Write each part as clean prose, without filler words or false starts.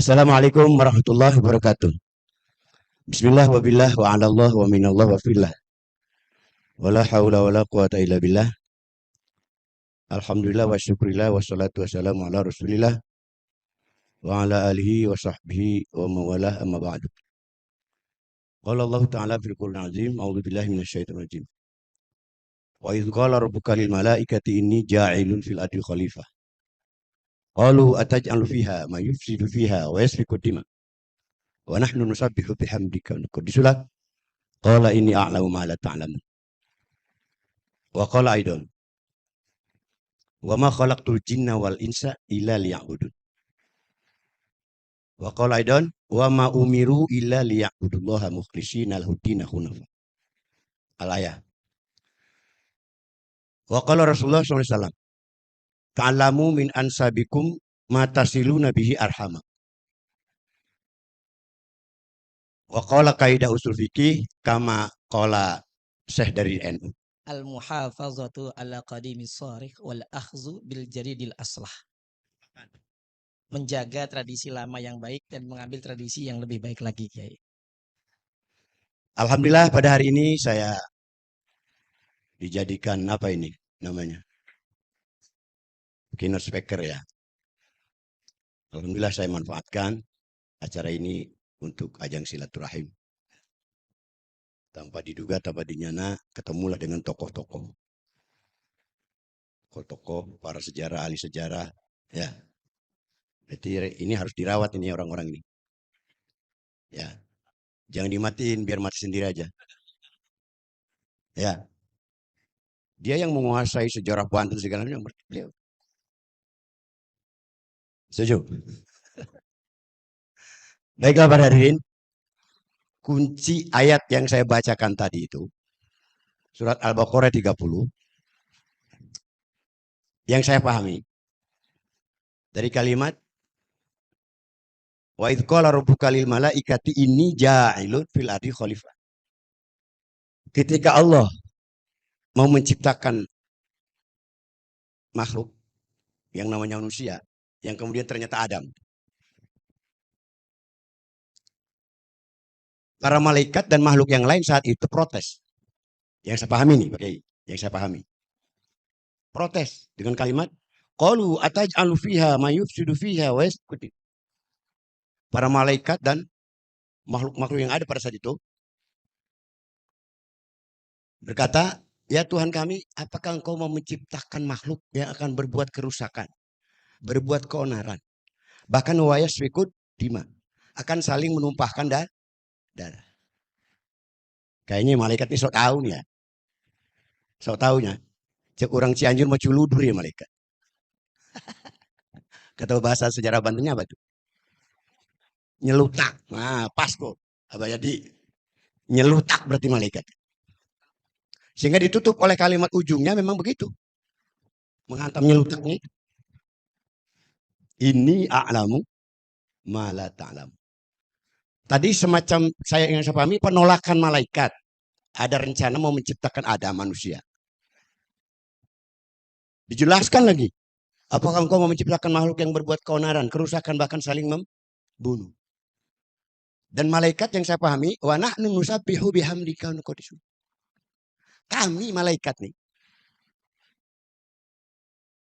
Assalamualaikum warahmatullahi wabarakatuh. Bismillah wa billah wa ala Allah wa minallah wa fillah. Wa la hawla wa la quwata illa billah. Alhamdulillah wa syukrillah wa salatu wa salamu ala rasulillah wa ala alihi wa sahbihi wa mawalah amma ba'du. Qala Allah ta'ala fil Qur'an azim, a'udzu billahi minasyaitonir rajim. Wa idh qala rabbuka lil malaikati inni ja'ilun fil ardi khalifah. Qalu ataj'alu fiha ma yufsidu fiha wa yasfiku dima. Wa nahnu nusabbihu bihamdika wa nuqaddisu lak. Qala inni a'lamu ma la ta'lamun. Wa qala aidan wa ma khalaqtul jinna wal insa illa liya'budun. Wa qala aidan wa ma umiru illa liya'budullaha mukhlishina lahu-ddina hunafa. Al-ayah. Wa qala Rasulullah sallallahu alaihi wasallam, ta'lamu min ansabikum ma tasiluna bihi arhama. Wa qala kaidah usul fikih kama qala Syekh dari NU. Al-muhafazatu ala qadimis sarikh wal akhzu bil jaridil aslah. Menjaga tradisi lama yang baik dan mengambil tradisi yang lebih baik lagi, Kiai. Alhamdulillah pada hari ini saya dijadikan apa ini namanya? Keynote speaker ya. Alhamdulillah saya manfaatkan acara ini untuk ajang silaturahim. Tanpa diduga, tanpa dinyana, ketemulah dengan tokoh-tokoh. Tokoh-tokoh, para sejarah, ahli sejarah. Ya. Jadi ini harus dirawat ini orang-orang ini. Ya. Jangan dimatiin, biar mati sendiri aja. Ya. Dia yang menguasai sejarah Banten segala macam. Beliau. Setuju? Baiklah para hadirin. Kunci ayat yang saya bacakan tadi itu. Surat Al-Baqarah 30. Yang saya pahami. Dari kalimat. Wa idh qala rabbuka lil malaikati inni ja'ilun fil ardi khalifah. Ketika Allah mau menciptakan makhluk yang namanya manusia, yang kemudian ternyata Adam. Para malaikat dan makhluk yang lain saat itu protes. Yang saya pahami nih, Pak Kiai, yang saya pahami. Protes dengan kalimat qalu ataj'alu fiha ma yufsidu fiha wa yasfiku. Para malaikat dan makhluk-makhluk yang ada pada saat itu berkata, "Ya Tuhan kami, apakah Engkau mau menciptakan makhluk yang akan berbuat kerusakan, berbuat keonaran, bahkan wa yasfiku dima, akan saling menumpahkan darah." Kayaknya malaikat ini sok tahu nih ya. Sok tahunya. Cek orang Cianjur mau culudur ya malaikat. Kata bahasa sejarah Bantennya apa tuh? Nyelutak. Nah, pas kok. Apa jadi? Nyelutak berarti malaikat. Sehingga ditutup oleh kalimat ujungnya memang begitu. Menghantam nyelutaknya. Ini a'lamu ma la ta'lamu. Tadi semacam saya yang saya pahami penolakan malaikat. Ada rencana mau menciptakan Adam manusia. Dijelaskan lagi. Apakah engkau mau menciptakan makhluk yang berbuat keonaran, kerusakan, bahkan saling membunuh. Dan malaikat yang saya pahami, wa nahnu nusabbihu bihamdika wa nuqaddisu. Kami malaikat nih.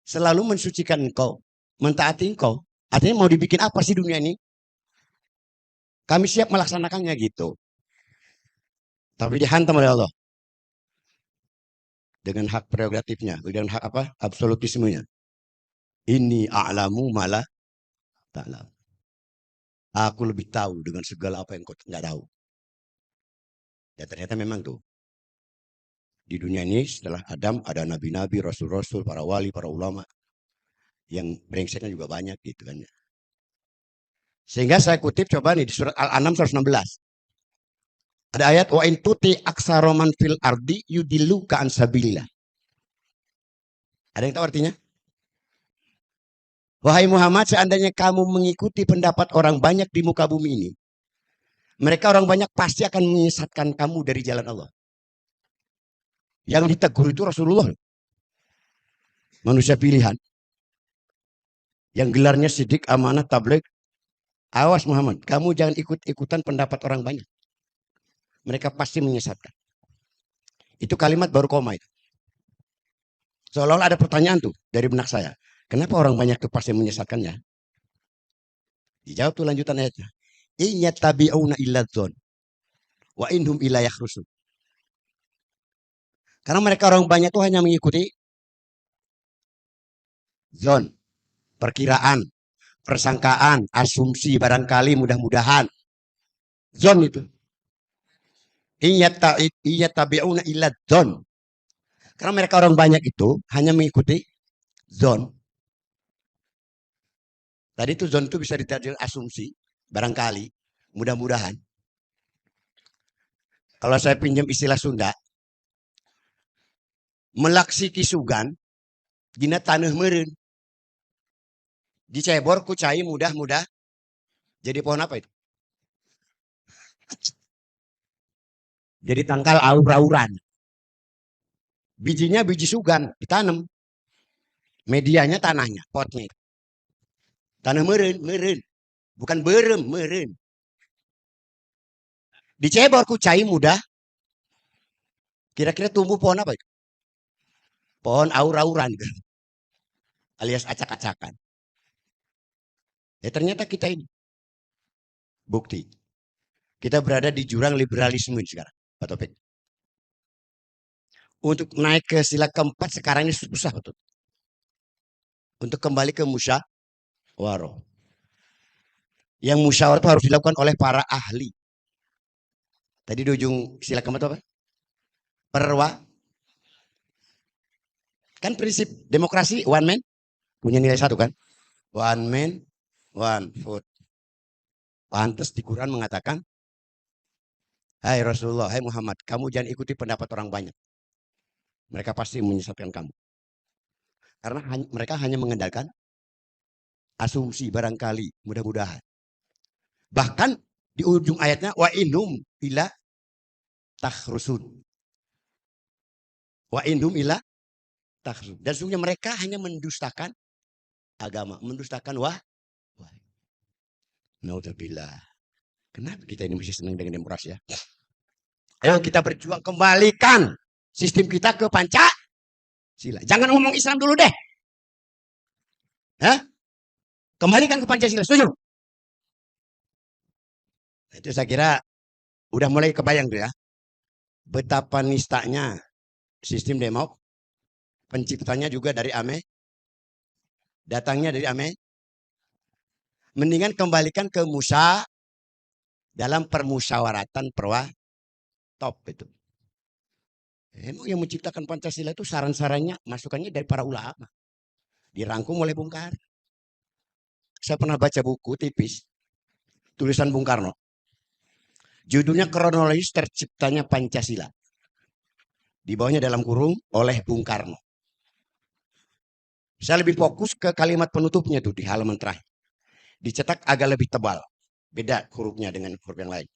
Selalu mensucikan engkau, mentaati engkau. Artinya mau dibikin apa sih dunia ini? Kami siap melaksanakannya gitu. Tapi dihantam oleh Allah. Dengan hak prerogatifnya, dengan hak apa? Absolutismenya. Ini a'lamu ma la ta'lam. Aku lebih tahu dengan segala apa yang kau tidak tahu. Ya ternyata memang tuh. Di dunia ini setelah Adam ada nabi-nabi, rasul-rasul, para wali, para ulama. Yang brengseknya juga banyak gitu kan. Sehingga saya kutip coba nih di surat Al-An'am 116. Ada ayat wa in tuti aksaroman fil ardi yudilluka an sabilillah. Ada yang tahu artinya? Wahai Muhammad, seandainya kamu mengikuti pendapat orang banyak di muka bumi ini, mereka orang banyak pasti akan menyesatkan kamu dari jalan Allah. Yang ditegur itu Rasulullah. Manusia pilihan. Yang gelarnya sidik, amanah, tabligh, Awas Muhammad, kamu jangan ikut-ikutan pendapat orang banyak. Mereka pasti menyesatkan. Itu kalimat baru koma itu. Seolah-olah ada pertanyaan tuh dari benak saya. Kenapa orang banyak tuh pasti menyesatkannya? Dijawab tuh lanjutan ayatnya. Inya tabi'una illa dzon wa inhum illa yakhrusun. Karena mereka orang banyak tuh hanya mengikuti zon, perkiraan, persangkaan, asumsi, barangkali, mudah-mudahan. Zon itu. Inya tabi'una illa dzon. Karena mereka orang banyak itu hanya mengikuti zon. Tadi itu zon itu bisa diterjemahkan asumsi, barangkali, mudah-mudahan. Kalau saya pinjam istilah Sunda, melaksi kisugan, dina tanah meren. Dicebor ku cai mudah-mudah. Jadi pohon apa itu? Jadi tangkal aur-auran. Bijinya biji sugan, ditanam. Medianya tanahnya, potnya. Tanah meren, meren. Bukan berem, meren. Dicebor ku cai mudah. Kira-kira tumbuh pohon apa itu? Pohon aur-auran. Alias acak-acakan. Ya ternyata kita ini. Bukti. Kita berada di jurang liberalisme sekarang, Pak Topik. Untuk naik ke sila keempat sekarang ini susah betul. Untuk kembali ke musyawarah. Yang musyawarah itu harus dilakukan oleh para ahli. Tadi di ujung sila keempat apa? Kan prinsip demokrasi one man punya nilai satu kan? One man, one vote. Pantas di Quran mengatakan, hai Rasulullah, hai Muhammad, kamu jangan ikuti pendapat orang banyak. Mereka pasti menyesatkan kamu. Karena mereka hanya mengandalkan asumsi barangkali, mudah-mudahan. Bahkan di ujung ayatnya, wa inhum ila takhrusun. Wa inhum ila takhrusun. Dan sesungguhnya mereka hanya mendustakan agama, mendustakan wahyu. Naudzubillah. Kenapa kita ini masih senang dengan demokrasi ya? Ayo kita berjuang kembalikan sistem kita ke Pancasila. Jangan ngomong Islam dulu deh. Hah? Kembalikan ke Pancasila, setuju? Itu saya kira udah mulai kebayang tuh ya. Betapa nistanya sistem demok. Penciptanya juga dari datangnya dari mendingan kembalikan ke Musa dalam permusyawaratan top itu. Emang yang menciptakan Pancasila itu saran-sarannya, masukannya dari para ulama. Dirangkum oleh Bung Karno. Saya pernah baca buku tipis, tulisan Bung Karno. Judulnya Kronologis Terciptanya Pancasila. Di bawahnya dalam kurung oleh Bung Karno. Saya lebih fokus ke kalimat penutupnya tuh di halaman terakhir. Dicetak agak lebih tebal. Beda hurufnya dengan huruf yang lain.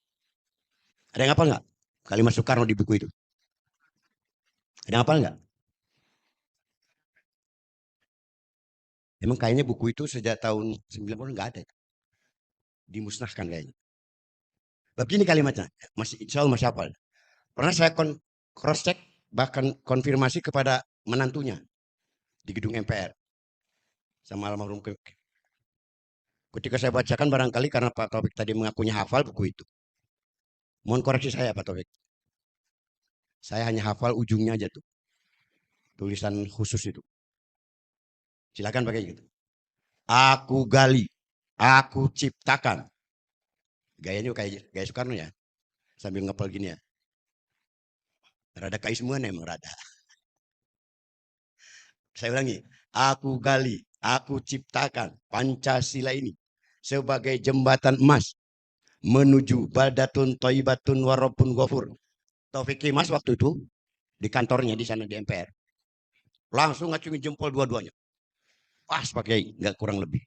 Ada yang hafal nggak? Kalimat Soekarno di buku itu. Ada yang hafal nggak? Emang kayaknya buku itu sejak tahun 90 nggak ada. Dimusnahkan kayaknya. Begini kalimatnya. Insya Allah masih hafal. Pernah saya cross check, bahkan konfirmasi kepada menantunya di gedung MPR. Sama almarhum. Ketika saya bacakan barangkali karena Pak Taufik tadi mengakunya hafal buku itu. Mohon koreksi saya Pak Taufik. Saya hanya hafal ujungnya aja tuh. Tulisan khusus itu. Silakan pakai gitu. Aku gali, aku ciptakan. Gayanya kayak gaya Soekarno ya. Sambil ngepel gini ya. Rada kaismuan emang rada. Saya ulangi. Aku gali, aku ciptakan Pancasila ini sebagai jembatan emas menuju baldatun thayyibatun warabun ghafur. Taufik Kimas waktu itu di kantornya di sana di MPR. Langsung ngacungin jempol dua-duanya. Pas pakai nggak kurang lebih.